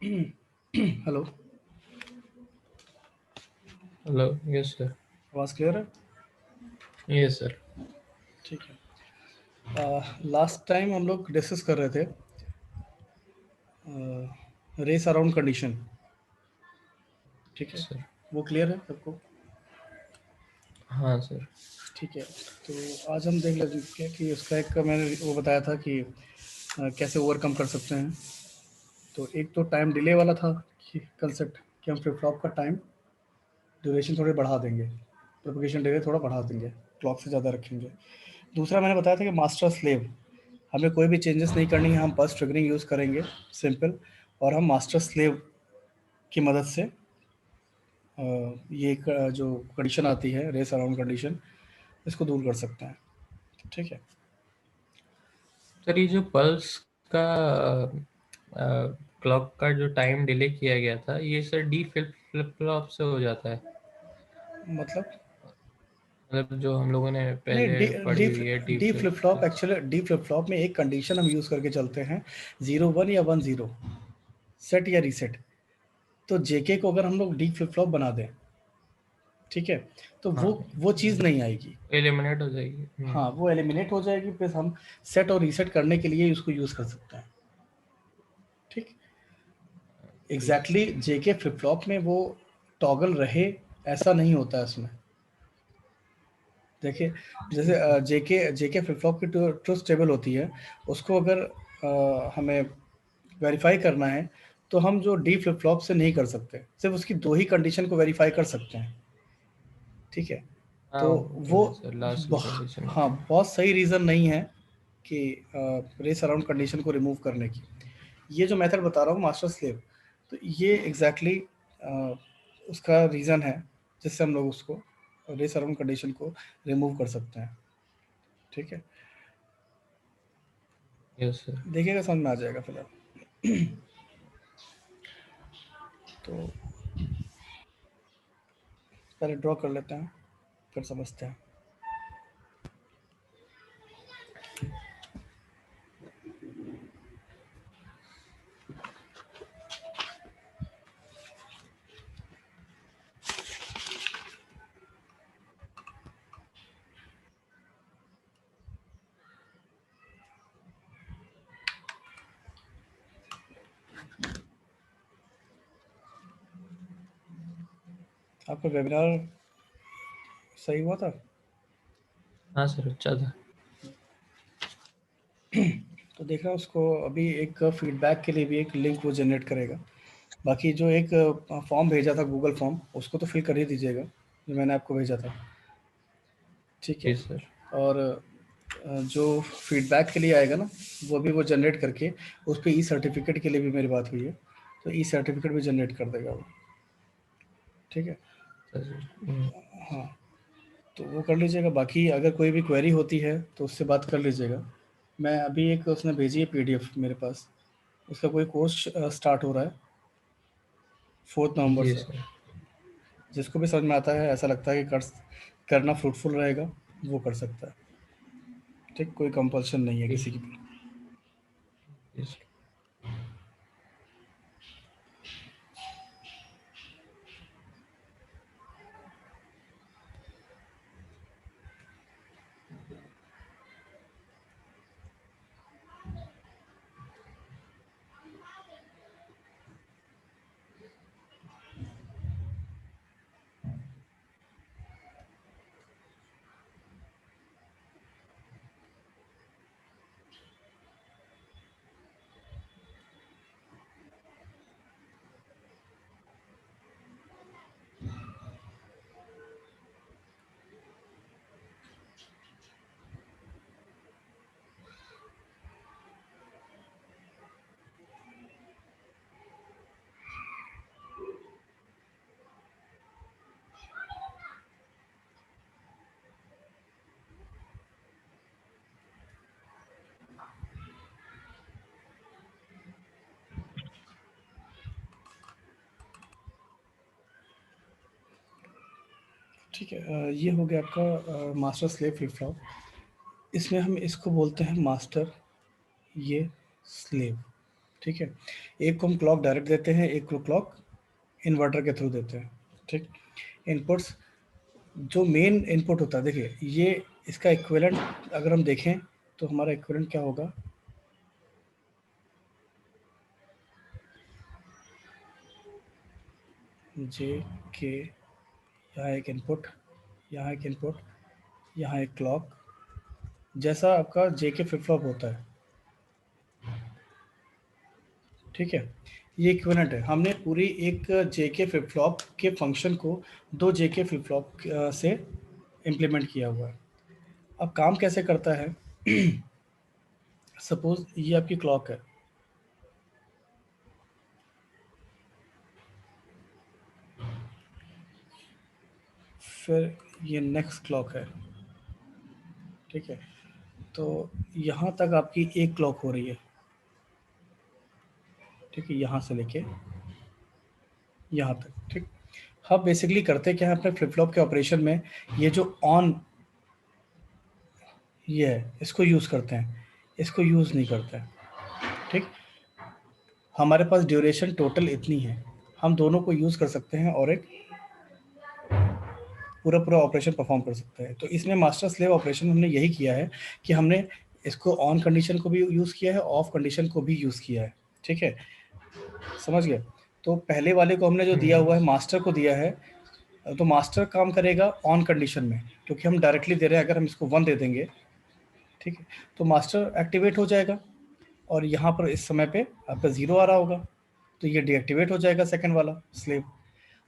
Hello. Hello. Yes sir. आवाज़ clear है? Yes sir. ठीक है। लास्ट टाइम हम लोग डिस्कस कर रहे थे रेस अराउंड कंडीशन। ठीक है, सर। वो क्लियर है सबको? हाँ सर। ठीक है, तो आज हम देख लेते हैं कि उसका एक मैंने वो बताया था कि कैसे ओवरकम कर सकते हैं। तो एक तो टाइम डिले वाला था कि कंसेप्ट कि हम फ्लिप फ्लॉप का टाइम ड्यूरेशन थोड़े बढ़ा देंगे, प्रोपगेशन डिले थोड़ा बढ़ा देंगे, क्लॉक से ज़्यादा रखेंगे। दूसरा मैंने बताया था कि मास्टर स्लेव, हमें कोई भी चेंजेस नहीं करनी है, हम बस ट्रिगरिंग यूज़ करेंगे सिंपल, और हम मास्टर स्लेव की मदद से ये एक जो कंडीशन आती है रेस अराउंड कंडीशन, इसको दूर कर सकते हैं। ठीक है। सर ये जो पल्स का क्लॉक का जो टाइम डिले किया गया था, ये sir D flip flip flop से हो जाता है। मतलब मतलब जो हम लोगों ने नहीं, पहले डी पढ़ी डी हुई है D D flip flip flop, flip. Actually D flip flop में एक कंडीशन हम यूज़ करके चलते हैं, 0 1 या 1 0, सेट या रीसेट। तो जेके को अगर हम लोग डी फ्लिप फ्लॉप बना दें, ठीक है, तो हाँ, वो चीज़ नहीं आएगी। एलिमिनेट हो जाएगी। हाँ, वो एलिमिनेट हो जाएगी, प्लस हम सेट और रीसेट करने के लिए उसको यूज़ कर सकते हैं। ठीक, ठीक है। एग्जैक्टली जेके फ्लिप फ्लॉप में वो टॉगल रहे ऐसा नहीं होता है उसमें। देखिए, जैसे ठीक है। जेके जेके फ्लिप फ्लॉप की ट्रुथ टेबल होती है, उसको अगर हमें वेरीफाई करना है, तो हम जो डी फ्लिप फ्लॉप से नहीं कर सकते, सिर्फ उसकी दो ही कंडीशन को वेरीफाई कर सकते हैं। ठीक है, हाँ तो वो तो वो है सर, लास्ट की कंडीशन हाँ, होती है। बहुत सही रीज़न नहीं है कि रेस अराउंड कंडीशन को रिमूव करने की। ये जो मेथड बता रहा हूँ मास्टर स्लेव, तो ये एग्जैक्टली उसका रीज़न है जिससे हम लोग उसको रेस अराउंड कंडीशन को रिमूव कर सकते हैं। ठीक है, यस सर। देखिएगा समझ में आ जाएगा फिलहाल। तो पहले ड्रॉ कर लेते हैं, फिर समझते हैं। आपका वेबिनार सही हुआ था? हाँ सर, अच्छा था। तो देख रहा हूँ उसको अभी एक फीडबैक के लिए भी एक लिंक वो जनरेट करेगा। बाकी जो एक फॉर्म भेजा था गूगल फॉर्म, उसको तो फिल कर ही दीजिएगा, जो मैंने आपको भेजा था। ठीक है, जी सर। और जो फीडबैक के लिए आएगा ना, वो भी वो जनरेट करके उस पर ई सर्टिफिकेट के लिए भी मेरी बात हुई है, तो ई सर्टिफिकेट भी जनरेट कर देगा वो। ठीक है, सर। हाँ, तो वो कर लीजिएगा। बाकी अगर कोई भी क्वेरी होती है तो उससे बात कर लीजिएगा। मैं अभी एक उसने भेजी है पीडीएफ मेरे पास, उसका कोई कोर्स स्टार्ट हो रहा है 4 नवंबर जी से। सर। जिसको भी समझ में आता है, ऐसा लगता है कि करना फ्रूटफुल रहेगा, वो कर सकता है। ठीक, कोई कंपल्शन नहीं है ठीक। किसी की। जी सर। ठीक है, ये हो गया आपका मास्टर स्लेव फ्लिप फ्लॉप। इसमें हम इसको बोलते हैं मास्टर, ये स्लेव। ठीक है, एक को हम क्लॉक डायरेक्ट देते हैं, एक को क्लॉक इन्वर्टर के थ्रू देते हैं। ठीक, इनपुट्स जो मेन इनपुट होता है, देखिए ये इसका इक्विवेलेंट अगर हम देखें तो हमारा इक्विवेलेंट क्या होगा, जे के, यहाँ एक इनपुट, यहाँ एक इनपुट, यहाँ एक क्लॉक, जैसा आपका जे के फ्लिप फ्लॉप होता है। ठीक है, ये इक्विवेलेंट है। हमने पूरी एक जे के फ्लिप फ्लॉप के फंक्शन को दो जे के फ्लिप फ्लॉप से इम्प्लीमेंट किया हुआ है। अब काम कैसे करता है, सपोज ये आपकी क्लॉक है, फिर ये नेक्स्ट क्लॉक है। ठीक है, तो यहाँ तक आपकी एक क्लॉक हो रही है। ठीक है, यहाँ से लेके यहाँ तक। ठीक, हम बेसिकली करते क्या है अपने फ्लिप फ्लॉप के ऑपरेशन में, ये जो ऑन ये है इसको यूज़ करते हैं, इसको यूज़ नहीं करते हैं। ठीक, हमारे पास ड्यूरेशन टोटल इतनी है, हम दोनों को यूज़ कर सकते हैं और एक पूरा पूरा ऑपरेशन परफॉर्म कर सकते हैं। तो इसमें मास्टर स्लेव ऑपरेशन हमने यही किया है कि हमने इसको ऑन कंडीशन को भी यूज़ किया है, ऑफ कंडीशन को भी यूज़ किया है। ठीक है, समझ गए। तो पहले वाले को हमने जो दिया हुआ है मास्टर को दिया है, तो मास्टर काम करेगा ऑन कंडीशन में, क्योंकि हम डायरेक्टली दे रहे हैं। अगर हम इसको 1 दे देंगे, ठीक है, तो मास्टर एक्टिवेट हो जाएगा और यहाँ पर इस समय पे आपका 0 आ रहा होगा, तो ये डीएक्टिवेट हो जाएगा सेकंड वाला स्लेव।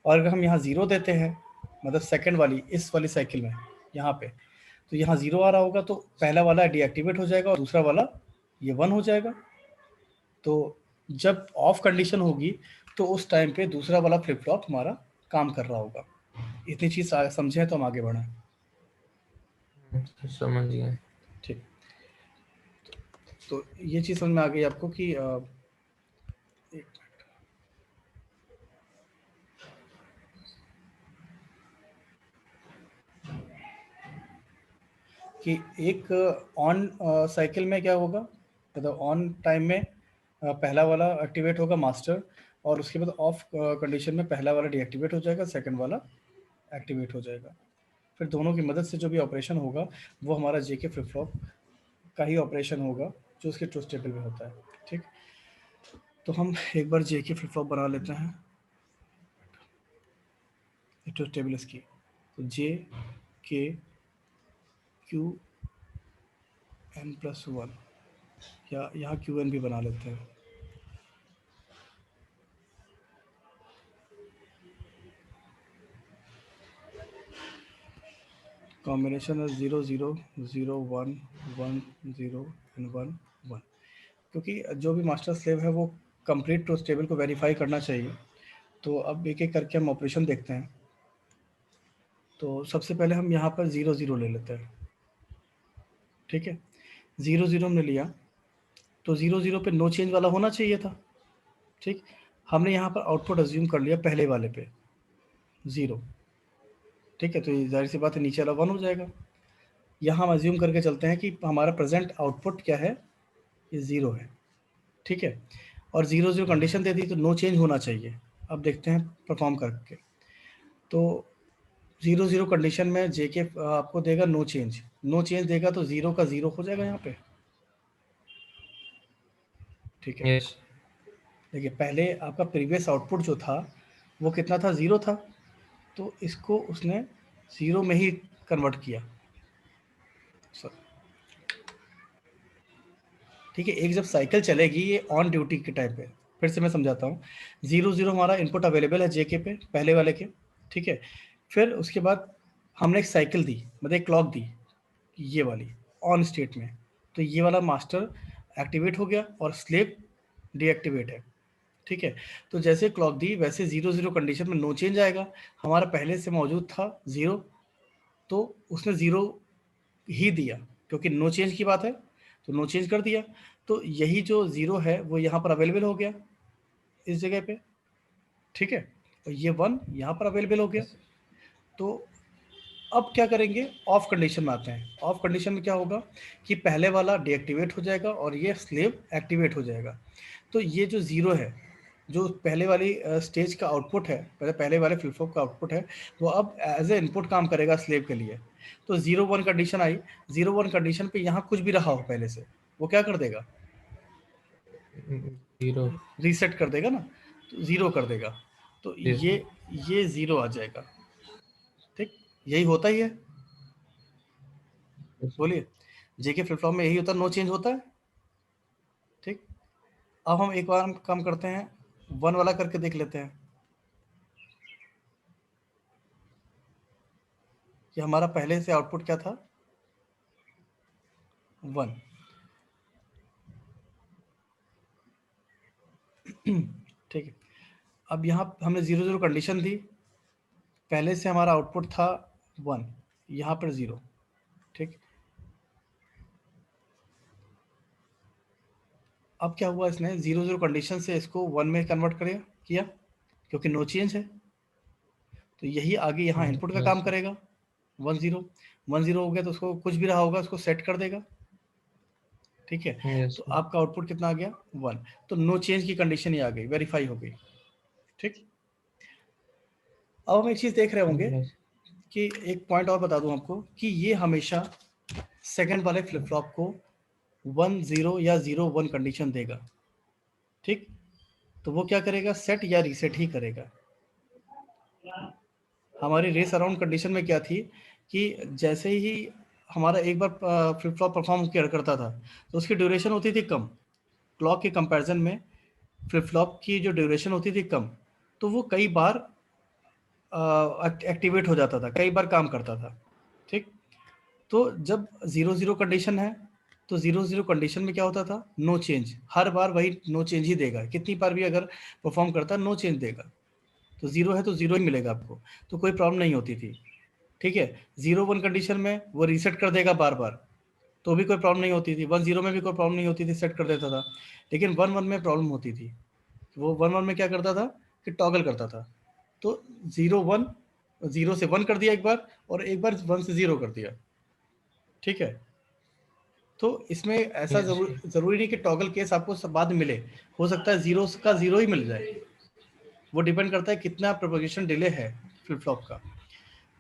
और अगर हम यहाँ 0 देते हैं, मतलब सेकंड वाली इस वाली साइकिल में यहाँ पे, तो यहाँ 0 आ रहा होगा, तो पहला वाला डीएक्टिवेट हो जाएगा और दूसरा वाला ये 1 हो जाएगा। तो जब ऑफ कंडीशन होगी तो उस टाइम पे दूसरा वाला फ्लिप फ्लॉप हमारा काम कर रहा होगा। इतनी चीज़ समझे तो हम आगे बढ़ें। समझ गए। ठीक, तो ये चीज़ समझ में आ गई आपको कि एक कि एक ऑन साइकिल में क्या होगा, मतलब ऑन टाइम में पहला वाला एक्टिवेट होगा मास्टर, और उसके बाद ऑफ कंडीशन में पहला वाला डीएक्टिवेट हो जाएगा, सेकंड वाला एक्टिवेट हो जाएगा। फिर दोनों की मदद से जो भी ऑपरेशन होगा वो हमारा जेके फ्लिप फ्लॉप का ही ऑपरेशन होगा जो उसके ट्रूथ टेबल में होता है। ठीक, तो हम एक बार जेके फ्लिप फ्लॉप बना लेते हैं, ट्रूथ टेबल इसकी, तो जे के क्यू एन प्लस 1, या यहाँ क्यू एन भी बना लेते हैं। कॉम्बिनेशन है 0 0 0 1 1 0 एंड 1 1, क्योंकि जो भी मास्टर स्लेव है वो कंप्लीट ट्रूथ टेबल को वेरीफाई करना चाहिए। तो अब एक एक करके हम ऑपरेशन देखते हैं। तो सबसे पहले हम यहाँ पर 0 0 ले लेते हैं। ठीक है, 0 0 हमने लिया, तो 0 0 पे नो चेंज वाला होना चाहिए था। ठीक, हमने यहाँ पर आउटपुट अज्यूम कर लिया पहले वाले पे 0। ठीक है, तो ये जाहिर सी बात है नीचे वाला 1 हो जाएगा। यहाँ हम अज्यूम करके चलते हैं कि हमारा प्रेजेंट आउटपुट क्या है, ये 0 है। ठीक है, और 0 0 कंडीशन दे दी तो नो चेंज होना चाहिए। अब देखते हैं परफॉर्म करके। तो 0 0 कंडीशन में जेके आपको देगा नो चेंज, नो चेंज देगा तो 0 का 0 हो जाएगा यहाँ पे। ठीक है, यस। देखिए पहले आपका प्रीवियस आउटपुट जो था वो कितना था, 0 था, तो इसको उसने 0 में ही कन्वर्ट किया। ठीक है, एक जब साइकिल चलेगी ये ऑन ड्यूटी के टाइम पे, फिर से मैं समझाता हूँ। 0 0 हमारा इनपुट अवेलेबल है जेके पे पहले वाले के। ठीक है, फिर उसके बाद हमने एक साइकिल दी, मतलब एक क्लॉक दी ये वाली ऑन स्टेट में, तो ये वाला मास्टर एक्टिवेट हो गया और स्लेव डीएक्टिवेट है। ठीक है, तो जैसे क्लॉक दी वैसे 0 0 कंडीशन में नो चेंज आएगा, हमारा पहले से मौजूद था 0, तो उसने 0 ही दिया, क्योंकि नो चेंज की बात है तो नो चेंज कर दिया। तो यही जो 0 है वो यहाँ पर अवेलेबल हो गया इस जगह पे। ठीक है, और ये 1 यहाँ पर अवेलेबल हो गया। तो अब क्या करेंगे, ऑफ कंडीशन में आते हैं। ऑफ कंडीशन में क्या होगा कि पहले वाला डीएक्टिवेट हो जाएगा और ये स्लेव एक्टिवेट हो जाएगा। तो ये जो ज़ीरो है, जो पहले वाली स्टेज का आउटपुट है, पहले वाले फ्लिप फ्लॉप का आउटपुट है, वो अब एज ए इनपुट काम करेगा स्लेव के लिए। तो 0 1 कंडीशन आई, 0 1 कंडीशन पे यहाँ कुछ भी रहा हो पहले से, वो क्या कर देगा, जीरो रीसेट कर देगा ना, तो 0 कर देगा। तो ये 0 आ जाएगा। ठीक, यही होता ही है, बोलिए। जेके फ्लिप फ्लॉप में यही होता है, नो चेंज होता है। ठीक, अब हम एक बार काम करते हैं, 1 वाला करके देख लेते हैं कि हमारा पहले से आउटपुट क्या था, 1। ठीक है, अब यहाँ हमने 0 0 कंडीशन दी, पहले से हमारा आउटपुट था 1, यहाँ पर 0। ठीक, अब क्या हुआ, इसने 0 0 कंडीशन से इसको 1 में कन्वर्ट किया, क्योंकि नो चेंज है। तो यही आगे यहाँ इनपुट का काम करेगा। 1 0 1 0 हो गया, तो उसको कुछ भी रहा होगा उसको सेट कर देगा। ठीक है, तो आपका आउटपुट कितना आ गया, 1। तो नो चेंज की कंडीशन ही आ गई, वेरीफाई हो गई। ठीक, अब हम एक चीज़ देख रहे होंगे कि एक पॉइंट और बता दूं आपको कि ये हमेशा सेकंड वाले फ्लिप फ्लॉप को 1 0 या 0 1 कंडीशन देगा। ठीक, तो वो क्या करेगा, सेट या रीसेट ही करेगा। हमारी रेस अराउंड कंडीशन में क्या थी कि जैसे ही हमारा एक बार फ्लिप फ्लॉप परफॉर्म करता था, तो उसकी ड्यूरेशन होती थी कम, क्लॉक के कंपैरिजन में फ्लिप फ्लॉप की जो ड्यूरेशन होती थी कम, तो वो कई बार एक्टिवेट हो जाता था, कई बार काम करता था। ठीक, तो जब 0 0 कंडीशन है, तो 0 0 कंडीशन में क्या होता था, नो चेंज, हर बार वही नो चेंज ही देगा, कितनी बार भी अगर परफॉर्म करता नो चेंज देगा। तो 0 है तो 0 ही मिलेगा आपको, तो कोई प्रॉब्लम नहीं होती थी। ठीक है, 0 1 कंडीशन में वो रीसेट कर देगा बार बार, तो भी कोई प्रॉब्लम नहीं होती थी। 1 0 में भी कोई प्रॉब्लम नहीं होती थी, सेट कर देता था। लेकिन 1 1 में प्रॉब्लम होती थी। वो 1 1 में क्या करता था कि टॉगल करता था। तो 0 1, 0 से 1 कर दिया एक बार, और एक बार 1 से 0 कर दिया। ठीक है, तो इसमें ऐसा जरूरी नहीं कि टॉगल केस आपको बाद में मिले, हो सकता है 0 का 0 ही मिल जाए। वो डिपेंड करता है कितना प्रोपगेशन डिले है फ्लिप फ्लॉप का।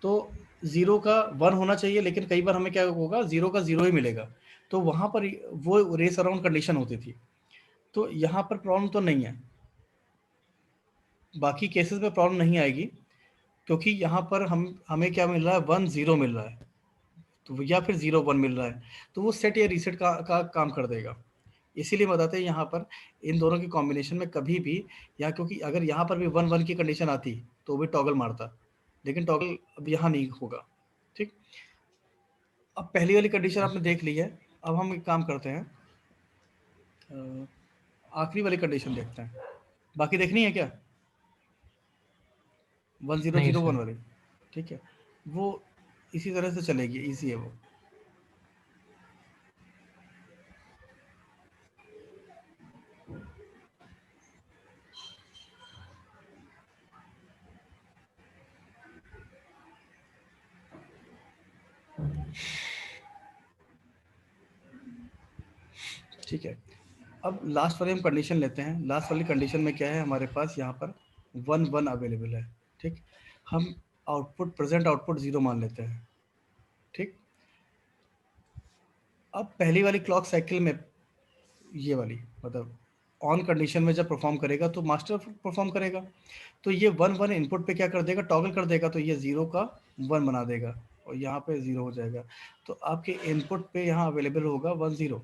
तो 0 का 1 होना चाहिए, लेकिन कई बार हमें क्या होगा, 0 का 0 ही मिलेगा। तो वहाँ पर वो रेस अराउंड कंडीशन होती थी। तो यहाँ पर प्रॉब्लम तो नहीं है, बाकी केसेस में प्रॉब्लम नहीं आएगी, क्योंकि यहाँ पर हमें क्या मिल रहा है, 1 0 मिल रहा है, तो या फिर 0 1 मिल रहा है, तो वो सेट या रीसेट का काम कर देगा। इसीलिए बताते हैं यहाँ पर इन दोनों के कॉम्बिनेशन में कभी भी, या क्योंकि अगर यहाँ पर भी 1 1 की कंडीशन आती तो भी टॉगल मारता, लेकिन टॉगल अब यहाँ नहीं होगा। ठीक, अब पहली वाली कंडीशन आपने देख ली है, अब हम एक काम करते हैं, आखिरी वाली कंडीशन देखते हैं। बाकी देखनी है क्या, 1 0 0 1 वाली? ठीक है, वो इसी तरह से चलेगी, इजी है वो। ठीक है, अब लास्ट वाली हम कंडीशन लेते हैं। लास्ट वाली कंडीशन में क्या है, हमारे पास यहाँ पर 1 1 अवेलेबल है। ठीक, हम आउटपुट प्रेजेंट आउटपुट 0 मान लेते हैं। ठीक, अब पहली वाली क्लॉक साइकिल में, ये वाली मतलब ऑन कंडीशन में जब परफॉर्म करेगा तो मास्टर परफॉर्म करेगा, तो ये 1 1 इनपुट पे क्या कर देगा, टॉगल कर देगा, तो ये 0 का 1 बना देगा और यहाँ पे 0 हो जाएगा। तो आपके इनपुट पे यहाँ अवेलेबल होगा 1 0,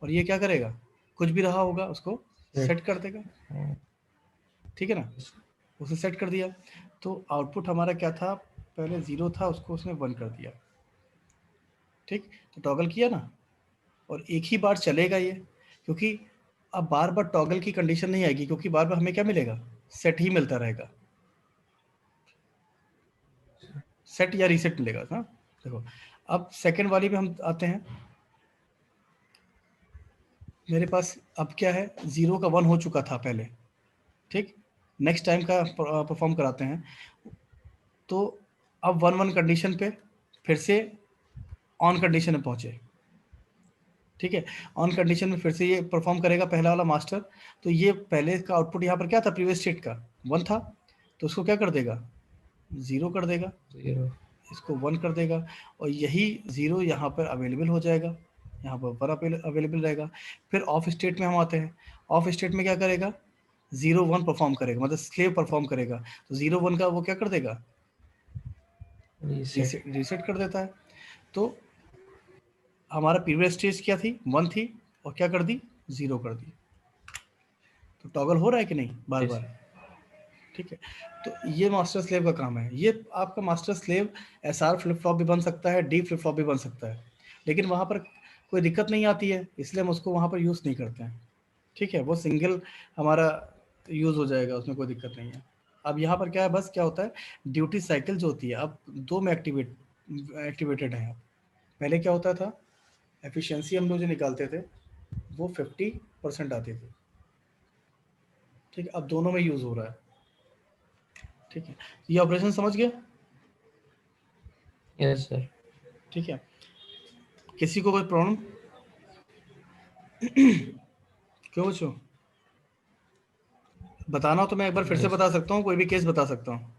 और ये क्या करेगा, कुछ भी रहा होगा उसको सेट कर देगा। ठीक है ना, उसे सेट कर दिया, तो आउटपुट हमारा क्या था, पहले 0 था, उसको उसने 1 कर दिया। ठीक, तो टॉगल किया ना, और एक ही बार चलेगा ये, क्योंकि अब बार बार टॉगल की कंडीशन नहीं आएगी, क्योंकि बार बार हमें क्या मिलेगा, सेट ही मिलता रहेगा, सेट या रीसेट मिलेगा। हाँ, देखो, अब सेकंड वाली में हम आते हैं। मेरे पास अब क्या है, 0 का 1 हो चुका था पहले। ठीक, नेक्स्ट टाइम का परफॉर्म कराते हैं। तो अब 1 1 कंडीशन पे फिर से ऑन कंडीशन में पहुंचे, ठीक है। ऑन कंडीशन में फिर से ये परफॉर्म करेगा पहला वाला मास्टर। तो ये पहले का आउटपुट यहाँ पर क्या था, प्रीवियस स्टेट का 1 था, तो उसको क्या कर देगा, 0 कर देगा, 0 इसको 1 कर देगा, और यही 0 यहाँ पर अवेलेबल हो जाएगा, यहाँ पर 1 अवेलेबल रहेगा। फिर ऑफ स्टेट में हम आते हैं। ऑफ स्टेट में क्या करेगा, 0 1 परफॉर्म करेगा, मतलब स्लेव परफॉर्म करेगा। तो 0 1 का वो क्या कर देगा, रीसेट। रीसेट कर देता है। तो हमारा प्रीवियस स्टेज क्या थी, 1 थी, और क्या कर दी, 0 कर दी। तो टॉगल हो रहा है कि नहीं बार यस। बार, ठीक है। तो ये मास्टर स्लेव का काम है। ये आपका master slave SR flip flop भी बन सकता है, D फ्लिप फ्लॉप भी बन सकता है, लेकिन वहाँ पर कोई दिक्कत नहीं आती है, इसलिए हम उसको वहाँ पर यूज़ नहीं करते हैं, ठीक है। वो सिंगल हमारा यूज़ हो जाएगा, उसमें कोई दिक्कत नहीं है। अब यहाँ पर क्या है, बस क्या होता है, ड्यूटी साइकिल जो होती है अब 2 में एक्टिवेटेड है। अब पहले क्या होता था, एफिशिएंसी हम लोग जो निकालते थे वो 50% आती थी, ठीक है। अब दोनों में यूज़ हो रहा है, ठीक है। ये ऑपरेशन समझ गया, यस सर। ठीक है। किसी को कोई प्रॉब्लम, क्यों बच्चों, बताना हो तो मैं एक बार फिर से यस। बता सकता हूँ, कोई भी केस बता सकता हूँ,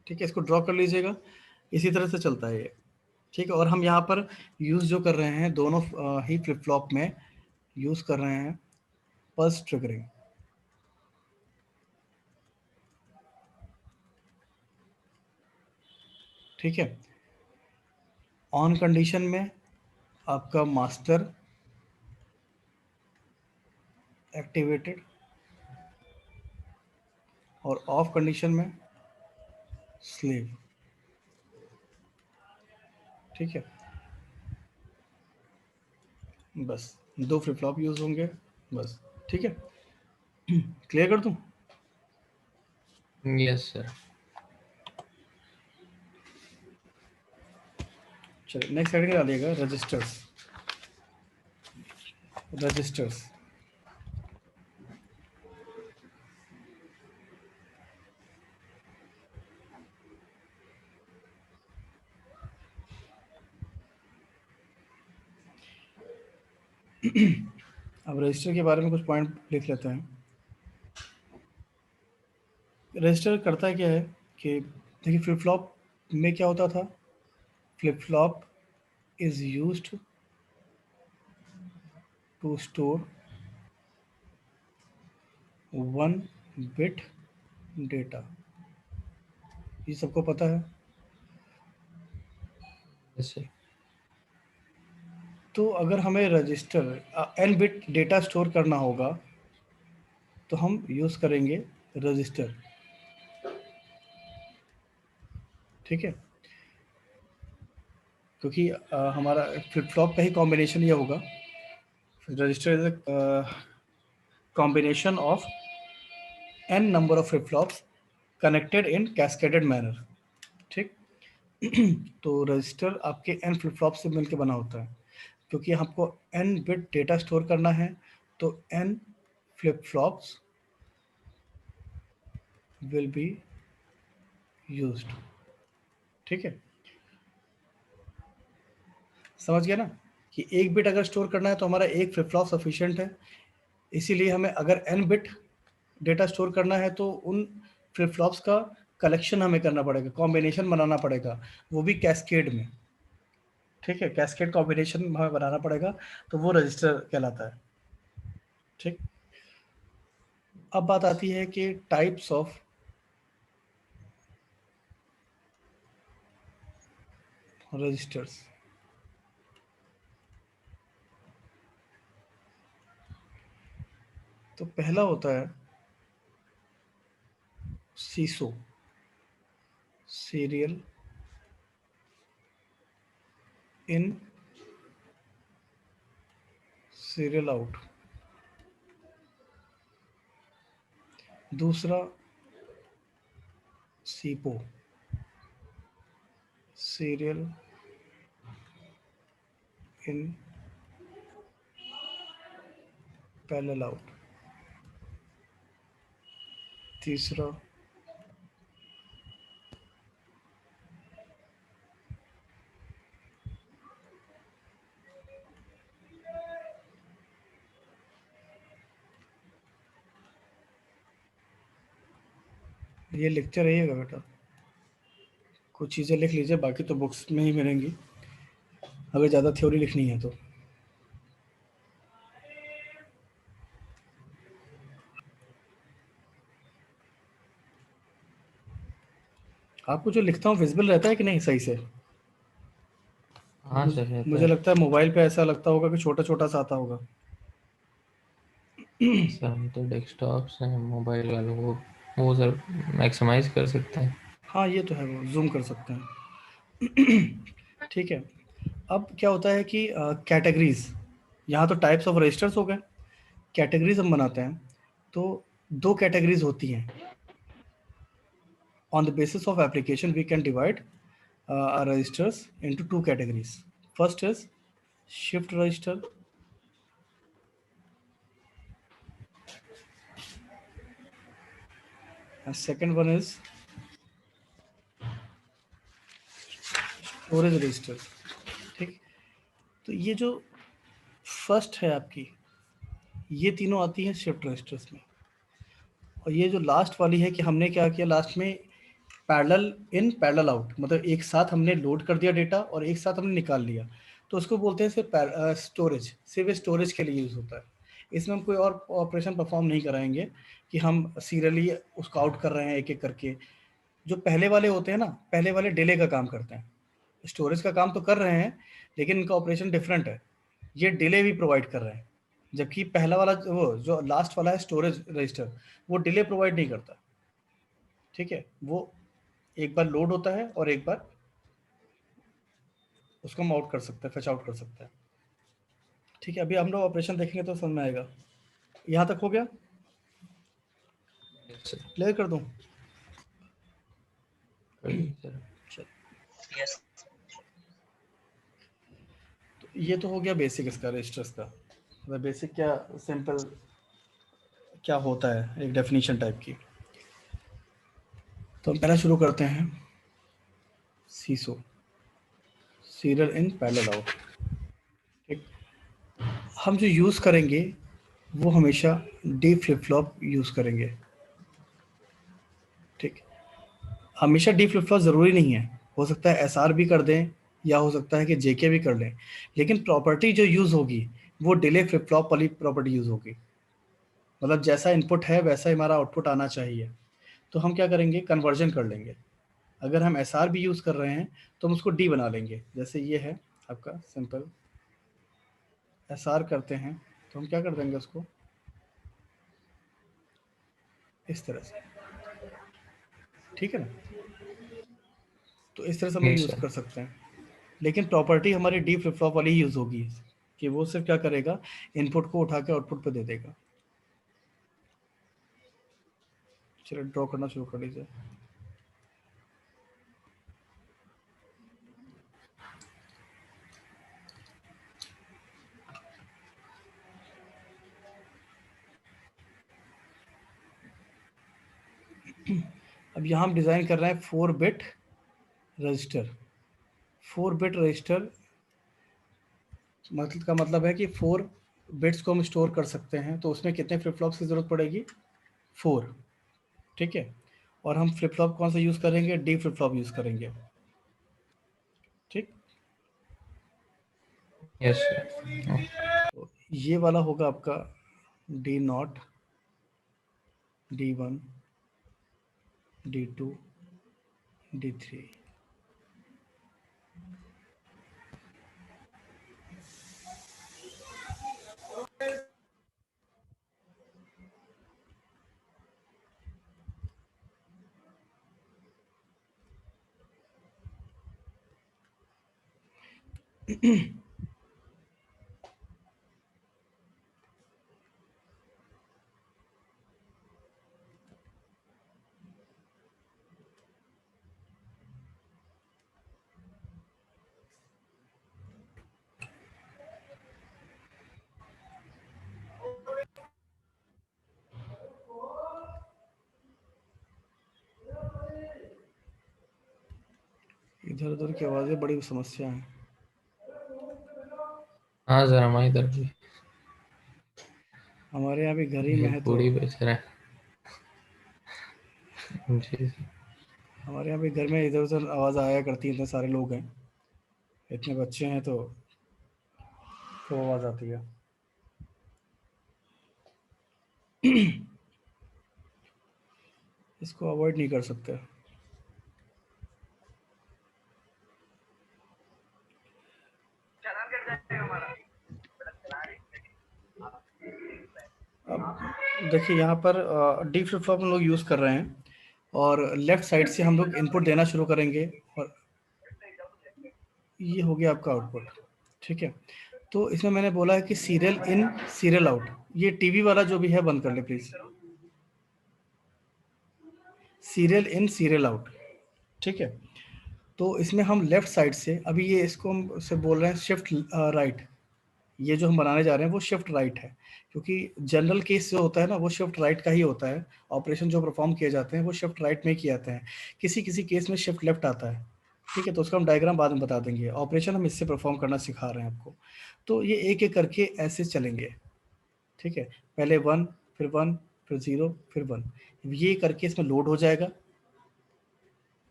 ठीक है। इसको ड्रॉ कर लीजिएगा, इसी तरह से चलता है ये, ठीक है। और हम यहाँ पर यूज़ जो कर रहे हैं दोनों ही फ्लिप फ्लॉप में यूज़ कर रहे हैं पल्स ट्रिगरिंग, ठीक है। ऑन कंडीशन में आपका मास्टर एक्टिवेटेड, और ऑफ कंडीशन में स्लेव, ठीक है। बस 2 फ्लिप फ्लॉप यूज़ होंगे, बस, ठीक है। क्लियर कर दूँ, यस सर। चलिए नेक्स्ट हेडिंग डालिएगा, रजिस्टर्स। रजिस्टर्स, अब रजिस्टर के बारे में कुछ पॉइंट लिख लेते हैं। रजिस्टर करता है क्या है कि देखिए, फ्लिप फ्लॉप में क्या होता था, flip flop is used to store 1 bit data, ये सबको पता है। Yes sir. तो अगर हमें register n bit data store करना होगा तो हम यूज़ करेंगे रजिस्टर, ठीक है। क्योंकि हमारा फ्लिप फ्लॉप का ही कॉम्बिनेशन ये होगा, register is combination of n number of flip flops connected in cascaded manner, ठीक। तो रजिस्टर आपके n फ्लिप फ्लॉप से मिलकर बना होता है, क्योंकि आपको n बिट डेटा स्टोर करना है, तो n flip flops will be used, ठीक है। समझ गया ना, कि 1 बिट अगर स्टोर करना है तो हमारा 1 फ्लिप फ्लॉप सफिशिएंट है। इसीलिए हमें अगर n बिट डेटा स्टोर करना है तो उन फ्लिप फ्लॉप्स का कलेक्शन हमें करना पड़ेगा, कॉम्बिनेशन बनाना पड़ेगा, वो भी कैस्केड में, ठीक है। कैस्केड कॉम्बिनेशन हमें बनाना पड़ेगा, तो वो रजिस्टर कहलाता है, ठीक। अब बात आती है कि टाइप्स ऑफ रजिस्टर्स। तो पहला होता है सीसो, सीरियल इन सीरियल आउट। दूसरा सीपो, सीरियल इन पैरेलल आउट। तीसरा ये लिखते रहिएगा बेटा, कुछ चीज़ें लिख लीजिए, बाकी तो बुक्स में ही मिलेंगी, अगर ज़्यादा थ्योरी लिखनी है तो। आपको जो लिखता हूँ विजिबल रहता है कि नहीं सही से? हाँ सर, रहता मुझे है। लगता है मोबाइल पे ऐसा लगता होगा कि छोटा-छोटा सा आता होगा। सर हम तो डेस्कटॉप से मोबाइल वालों को वो सर मैक्सिमाइज कर सकते हैं। हाँ, ये तो है, वो ज़ूम कर सकते हैं। ठीक है। अब क्या होता है कि कैटेगरीज़, यहाँ तो टाइप्स ऑफ रजिस्टर्स हो गए, कैटेगरीज़ हम बनाते हैं, तो 2 कैटेगरीज़ होती हैं। On the basis of application, we can divide our registers into 2 categories. First is shift register, and second one is storage register. ठीक, तो ये जो फर्स्ट है आपकी, ये तीनों आती हैं शिफ्ट रजिस्टर्स में, और ये जो लास्ट वाली है कि हमने क्या किया लास्ट में, पैरेलल इन पैरेलल आउट, मतलब एक साथ हमने लोड कर दिया डेटा और एक साथ हमने निकाल लिया, तो उसको बोलते हैं सिर्फ स्टोरेज, सिर्फ स्टोरेज के लिए यूज़ होता है। इसमें हम कोई और ऑपरेशन परफॉर्म नहीं कराएंगे कि हम सीरियली उसको आउट कर रहे हैं एक एक करके। जो पहले वाले होते हैं ना, पहले वाले डिले का काम करते हैं, स्टोरेज का काम तो कर रहे हैं, लेकिन इनका ऑपरेशन डिफरेंट है, ये डिले भी प्रोवाइड कर रहे हैं, जबकि पहला वाला वो जो लास्ट वाला है स्टोरेज रजिस्टर, वो डिले प्रोवाइड नहीं करता। ठीक है, वो एक बार लोड होता है और एक बार उसको हम आउट कर सकते हैं, फेच आउट कर सकते हैं। ठीक है, अभी हम लोग ऑपरेशन देखेंगे तो समझ में आएगा। यहाँ तक हो गया, यस सर, क्लियर कर दूँ? कर दीजिए सर। चल, यस। तो ये तो हो गया बेसिक इसका रजिस्टर्स का, मतलब बेसिक क्या, सिंपल क्या होता है, एक डेफिनेशन टाइप की। तो हम पहला शुरू करते हैं, सीसो, सीरियल इन पैरेलल आउट। ठीक, हम जो यूज़ करेंगे वो हमेशा डी फ्लिप फ्लॉप यूज़ करेंगे। ठीक, हमेशा डी फ्लिप फ्लॉप ज़रूरी नहीं है, हो सकता है एस आर भी कर दें या हो सकता है कि जेके भी कर लें, लेकिन प्रॉपर्टी जो यूज़ होगी वो डिले फ्लिप फ्लॉप वाली प्रॉपर्टी यूज़ होगी, मतलब जैसा इनपुट है वैसा ही हमारा आउटपुट आना चाहिए। तो हम क्या करेंगे, कन्वर्जन कर लेंगे। अगर हम एस आर भी यूज़ कर रहे हैं तो हम उसको डी बना लेंगे, जैसे ये है आपका सिंपल एस आर करते हैं, तो हम क्या कर देंगे उसको इस तरह से। ठीक है ना, तो इस तरह से हम लोग यस यूज़ सर। कर सकते हैं, लेकिन प्रॉपर्टी हमारी डी फ्लिप फ्लॉप वाली ही यूज़ होगी, कि वो सिर्फ क्या करेगा, इनपुट को उठा के आउटपुट पे दे देगा। चलिए ड्रॉ करना शुरू कर लीजिए। अब यहाँ हम डिज़ाइन कर रहे हैं 4 बिट रजिस्टर। 4 बिट रजिस्टर मतलब का मतलब है कि 4 बिट्स को हम स्टोर कर सकते हैं, तो उसमें कितने फ्लिप फ्लॉप्स की ज़रूरत पड़ेगी, 4। ठीक है, और हम फ्लिप फ्लॉप कौन सा यूज़ करेंगे, डी फ्लिप फ्लॉप यूज़ करेंगे। ठीक, यस सर। तो ये वाला होगा आपका D naught, D one, D two, D three. इधर उधर की आवाज़ें बड़ी समस्या है। हाँ सर, हमारी इधर भी हमारे यहाँ भी घर ही में एक है तो बूढ़ी बेच रहा है। जी सर। हमारे यहाँ भी घर में इधर उधर आवाज़ आया करती है, इतने सारे लोग हैं, इतने बच्चे हैं, तो आवाज़ आती है। इसको अवॉइड नहीं कर सकते। अब देखिए यहाँ पर डी फ्लिप फ्लॉप हम लोग यूज़ कर रहे हैं, और लेफ्ट साइड से हम लोग इनपुट देना शुरू करेंगे, और ये हो गया आपका आउटपुट। ठीक है, तो इसमें मैंने बोला है कि सीरियल इन सीरियल आउट। ये टीवी वाला जो भी है बंद कर ले please. Serial in serial out. ठीक है, तो इसमें हम लेफ्ट साइड से, अभी ये इसको हम से बोल रहे हैं शिफ्ट राइट। ये जो हम बनाने जा रहे हैं वो शिफ्ट राइट है, क्योंकि जनरल केस जो होता है ना वो शिफ्ट राइट का ही होता है। ऑपरेशन जो परफॉर्म किए जाते हैं वो शिफ्ट राइट में किए जाते हैं, किसी किसी केस में शिफ्ट लेफ्ट आता है। ठीक है, तो उसका हम डायग्राम बाद में बता देंगे। ऑपरेशन हम इससे परफॉर्म करना सिखा रहे हैं आपको। तो ये एक एक करके ऐसे चलेंगे। ठीक है, पहले 1, फिर 1, फिर 0, फिर 1। ये करके इसमें लोड हो जाएगा।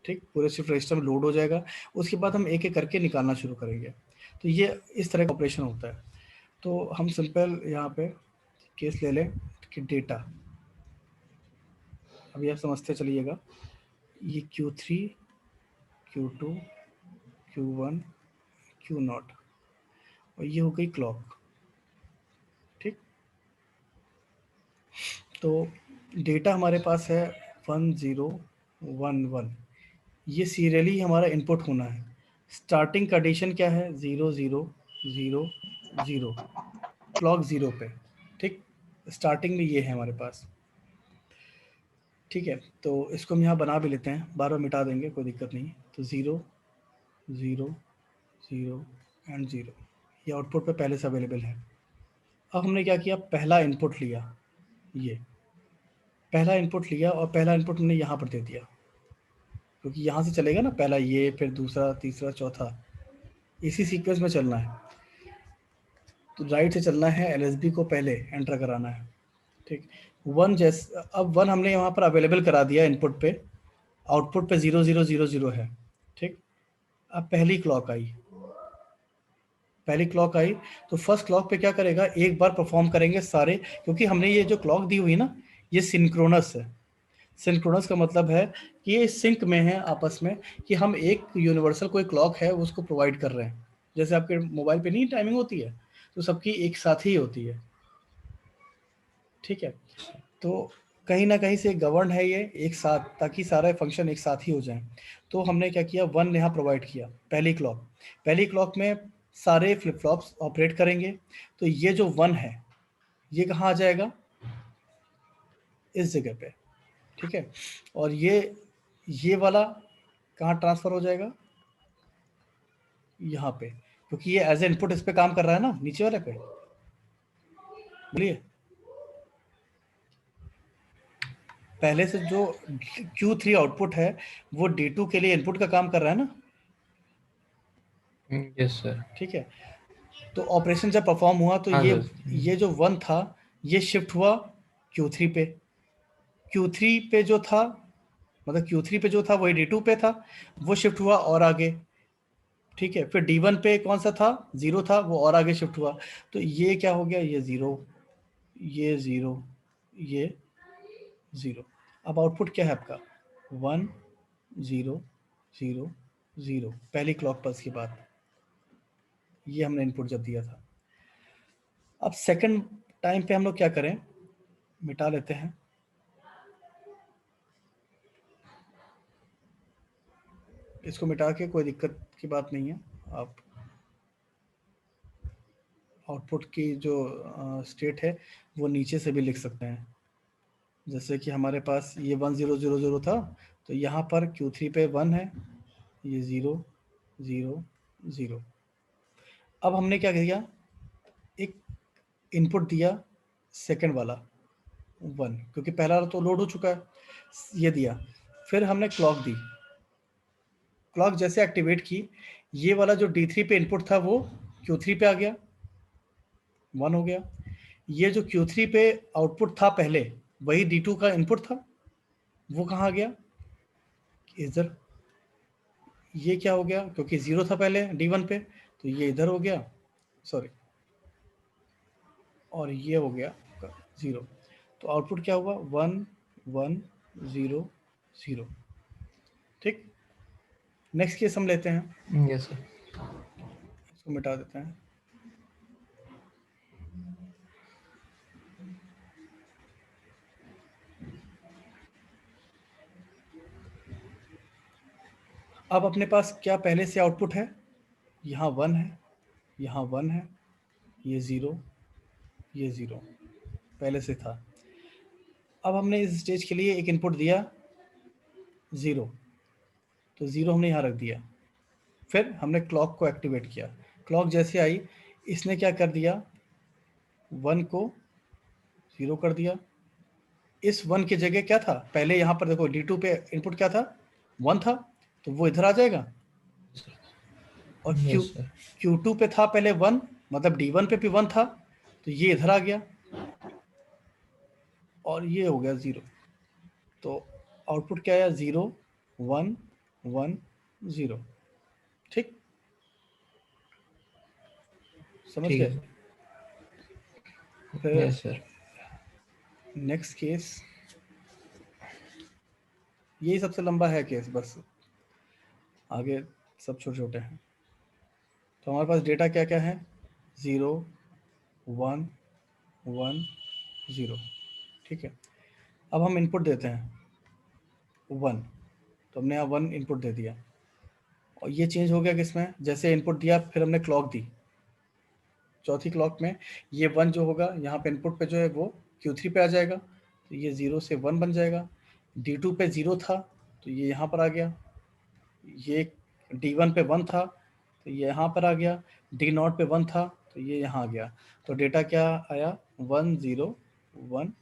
ठीक, पूरे शिफ्ट रजिस्टर में लोड हो जाएगा। उसके बाद हम एक एक करके निकालना शुरू करेंगे। तो ये इस तरह का ऑपरेशन होता है। तो हम सिंपल यहाँ पे केस ले लें कि डेटा, अभी आप समझते चलिएगा। ये Q3, Q2, Q1, Q0, और ये हो गई क्लॉक। ठीक, तो डेटा हमारे पास है 1011। ये सीरियली हमारा इनपुट होना है। स्टार्टिंग कंडीशन क्या है? 0000, क्लॉक 0 पे। ठीक, स्टार्टिंग में ये है हमारे पास। ठीक है, तो इसको हम यहाँ बना भी लेते हैं, बार बार मिटा देंगे, कोई दिक्कत नहीं। तो 0 0 0 एंड 0, ये आउटपुट पे पहले से अवेलेबल है। अब हमने क्या किया, पहला इनपुट लिया, ये पहला इनपुट लिया, और पहला इनपुट हमने यहाँ पर दे दिया, क्योंकि यहाँ से चलेगा ना, पहला ये, फिर दूसरा, तीसरा, चौथा, इसी सीक्वेंस में चलना है। तो राइट से चलना है, एलएसबी को पहले एंटर कराना है। ठीक, 1 जैसे, अब 1 हमने यहाँ पर अवेलेबल करा दिया इनपुट पे, आउटपुट पे 0000 है। ठीक, अब पहली क्लॉक आई, तो फर्स्ट क्लॉक पे क्या करेगा, एक बार परफॉर्म करेंगे सारे, क्योंकि हमने ये जो क्लॉक दी हुई ना, ये सिंक्रोनस है। सिंक्रोनस का मतलब है कि ये सिंक में है आपस में, कि हम एक यूनिवर्सल कोई क्लॉक है उसको प्रोवाइड कर रहे हैं। जैसे आपके मोबाइल पे नहीं टाइमिंग होती है, तो सबकी एक साथ ही होती है। ठीक है, तो कहीं ना कहीं से गवर्न है ये एक साथ, ताकि सारे फंक्शन एक साथ ही हो जाएं। तो हमने क्या किया, 1 यहाँ प्रोवाइड किया, पहली क्लॉक में सारे फ्लिप फ्लॉप्स ऑपरेट करेंगे। तो ये जो 1 है ये कहाँ आ जाएगा, इस जगह पे। ठीक है, और ये वाला कहाँ ट्रांसफर हो जाएगा, यहाँ पे, क्योंकि ये एज ए इनपुट इस पे काम कर रहा है ना, नीचे वाले पे। बोलिए, पहले से जो Q3 आउटपुट है वो D2 के लिए इनपुट का काम कर रहा है ना। Yes sir. ठीक है, तो ऑपरेशन जब परफॉर्म हुआ तो हाँ सर। ये जो 1 था ये शिफ्ट हुआ Q3 पे। Q3 पे जो था, मतलब Q3 पे जो था वही D2 पे था, वो शिफ्ट हुआ और आगे। ठीक है, फिर D1 पे कौन सा था, 0 था, वो और आगे शिफ्ट हुआ। तो ये क्या हो गया, ये 0, ये 0, ये 0। अब आउटपुट क्या है आपका, 1 0 0 0, पहली क्लॉक पल्स के बाद। ये हमने इनपुट जब दिया था। अब सेकंड टाइम पे हम लोग क्या करें, मिटा लेते हैं। इसको मिटा के कोई दिक्कत की बात नहीं है। आप आउटपुट की जो स्टेट है वो नीचे से भी लिख सकते हैं। जैसे कि हमारे पास ये 1000 था, तो यहाँ पर Q3 पे 1 है, ये 0 0 0। अब हमने क्या किया, एक इनपुट दिया सेकंड वाला 1, क्योंकि पहला तो लोड हो चुका है, ये दिया। फिर हमने क्लॉक दी, क्लॉक जैसे एक्टिवेट की, ये वाला जो D3 पे इनपुट था वो Q3 पे आ गया, 1 हो गया। ये जो Q3 पे आउटपुट था पहले, वही D2 का इनपुट था, वो कहाँ गया, इधर। ये क्या हो गया, क्योंकि 0 था पहले D1 पे, तो ये इधर हो गया, सॉरी, और ये हो गया 0। तो आउटपुट क्या हुआ, 1 1 0 0। ठीक, नेक्स्ट केस हम लेते हैं, यस सर। इसको मिटा देते हैं। अब अपने पास क्या पहले से आउटपुट है, यहाँ 1 है, यहाँ 1 है, ये 0, ये 0 पहले से था। अब हमने इस स्टेज के लिए एक इनपुट दिया 0, तो 0 हमने यहाँ रख दिया। फिर हमने क्लॉक को एक्टिवेट किया। क्लॉक जैसे आई, इसने क्या कर दिया, 1 को 0 कर दिया। इस 1 की जगह क्या था, पहले यहाँ पर देखो D2 पे इनपुट क्या था, 1 था, तो वो इधर आ जाएगा। और यस सर। Q2 पे था पहले 1, मतलब D1 पे भी 1 था, तो ये इधर आ गया, और ये हो गया 0। तो आउटपुट क्या आया, 0 1 1 0। ठीक, समझ ठीक गए। है सर। फिर यस सर। नेक्स्ट केस, यही सबसे लंबा है केस, बस आगे सब छोटे छोटे हैं। तो हमारे पास डेटा क्या क्या है, 0 1 1 0। ठीक है, अब हम इनपुट देते हैं 1, तो हमने यहाँ 1 इनपुट दे दिया, और ये चेंज हो गया किसमें, जैसे इनपुट दिया फिर हमने क्लॉक दी, चौथी क्लॉक में ये 1 जो होगा यहाँ पे इनपुट पे जो है वो Q3 पे आ जाएगा, तो ये 0 से 1 बन जाएगा। D2 पे 0 था, तो ये यहाँ पर आ गया। ये D1 पे 1 था, तो ये यहाँ पर आ गया। D0 पे 1 था, तो ये यहाँ आ गया। तो डेटा क्या आया, 1 0 1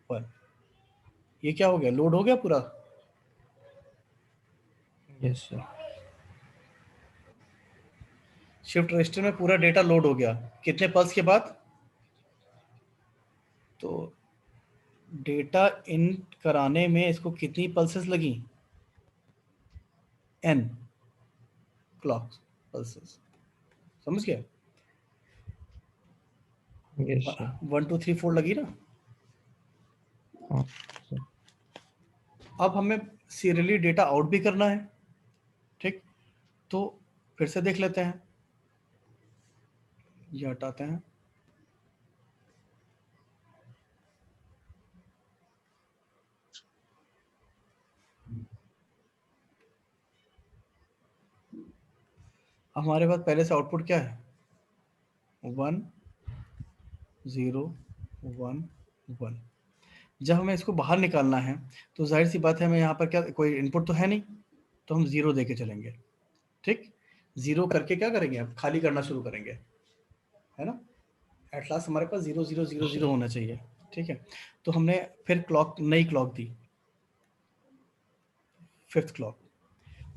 1। ये क्या हो गया, लोड हो गया पूरा। Yes sir. शिफ्ट रजिस्टर में पूरा डेटा लोड हो गया, कितने पल्स के बाद, तो डेटा इन कराने में इसको कितनी पल्सेस लगी, n क्लॉक पल्सेस, समझ गया। Yes sir. 1 2 3 4 लगी ना। हाँ सर। अब हमें सीरियली डेटा आउट भी करना है। ठीक, तो फिर से देख लेते हैं, ये हटाते हैं। हमारे पास पहले से आउटपुट क्या है, 1 0 1 1। जब हमें इसको बाहर निकालना है, तो जाहिर सी बात है, हमें यहाँ पर क्या, कोई इनपुट तो है नहीं, तो हम 0 दे के चलेंगे। ठीक, 0 करके क्या करेंगे, अब खाली करना शुरू करेंगे, है ना। एट लास्ट हमारे पास 0 0 0 0 होना चाहिए। ठीक है, तो हमने फिर क्लॉक, नई क्लॉक दी, फिफ्थ क्लॉक।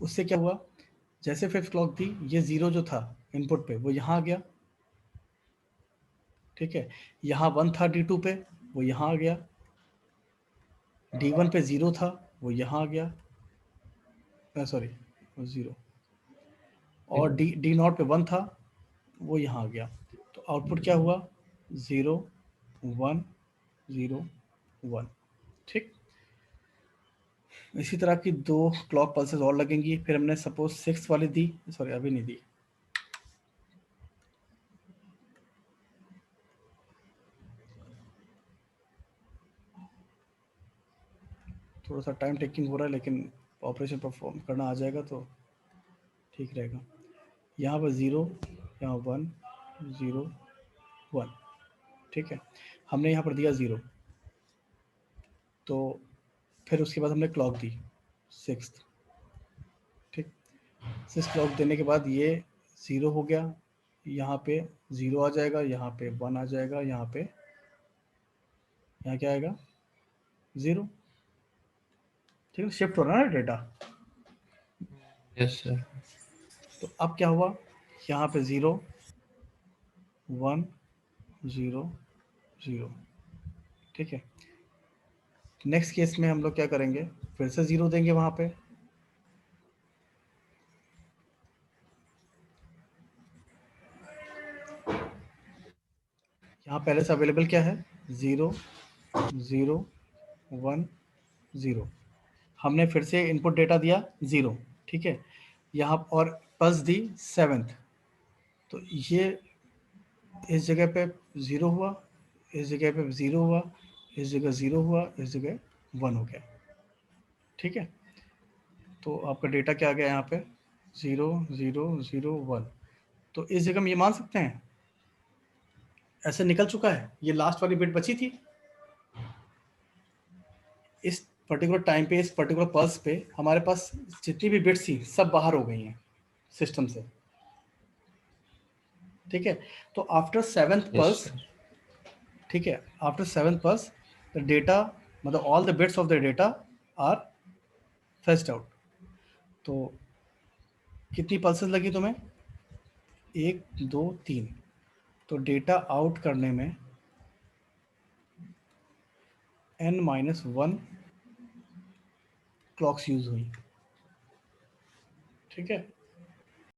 उससे क्या हुआ, जैसे फिफ्थ क्लॉक दी, ये 0 जो था इनपुट पे वो यहाँ आ गया। ठीक है, यहाँ 1 था D2 पे, वो यहाँ आ गया। D1 पे 0 था, वो यहाँ आ गया, सॉरी 0। ठीक और है। D0 पे 1 था, वो यहाँ आ गया। तो आउटपुट क्या हुआ, 0 1 0 1। ठीक, इसी तरह की 2 क्लॉक पल्सेस और लगेंगी। फिर हमने सपोज 6 वाली दी, सॉरी अभी नहीं दी, थोड़ा सा टाइम टेकिंग हो रहा है, लेकिन ऑपरेशन परफॉर्म करना आ जाएगा तो ठीक रहेगा। यहाँ पर 0, यहाँ 1 0 1। ठीक है, हमने यहाँ पर दिया 0, तो फिर उसके बाद हमने क्लॉक दी 6। ठीक, 6 क्लॉक देने के बाद ये 0 हो गया, यहाँ पे 0 आ जाएगा, यहाँ पे 1 आ जाएगा, यहाँ पे, यहाँ क्या आएगा, 0। ठीक है, शिफ्ट हो रहा है ना डेटा। Yes sir. तो अब क्या हुआ, यहाँ पे 0 1 0 0। ठीक है, नेक्स्ट केस में हम लोग क्या करेंगे, फिर से 0 देंगे वहाँ पे। यहाँ पहले से अवेलेबल क्या है, 0 0 1 0। हमने फिर से इनपुट डेटा दिया 0, ठीक है। यहाँ और पल्स दी 7th, तो ये इस जगह पे 0 हुआ, इस जगह पे 0 हुआ, इस जगह 0 हुआ, इस जगह 1 हो गया, ठीक है। तो आपका डेटा क्या आ गया यहाँ पे, 0 0 0 1। तो इस जगह हम ये मान सकते हैं ऐसे निकल चुका है, ये लास्ट वाली बिट बची थी। इस पर्टिकुलर टाइम पे, इस पर्टिकुलर पल्स पे हमारे पास जितनी भी बिट्स थी सब बाहर हो गई हैं सिस्टम से, ठीक है। तो after 7th yes pulse, sir. ठीक है, after 7th pulse the data, मतलब all the bits of the data are fetched out. तो कितनी पल्सेस लगी तुम्हें, 1 2 3। तो डेटा आउट करने में n-1 क्लॉक्स यूज हुई, ठीक है।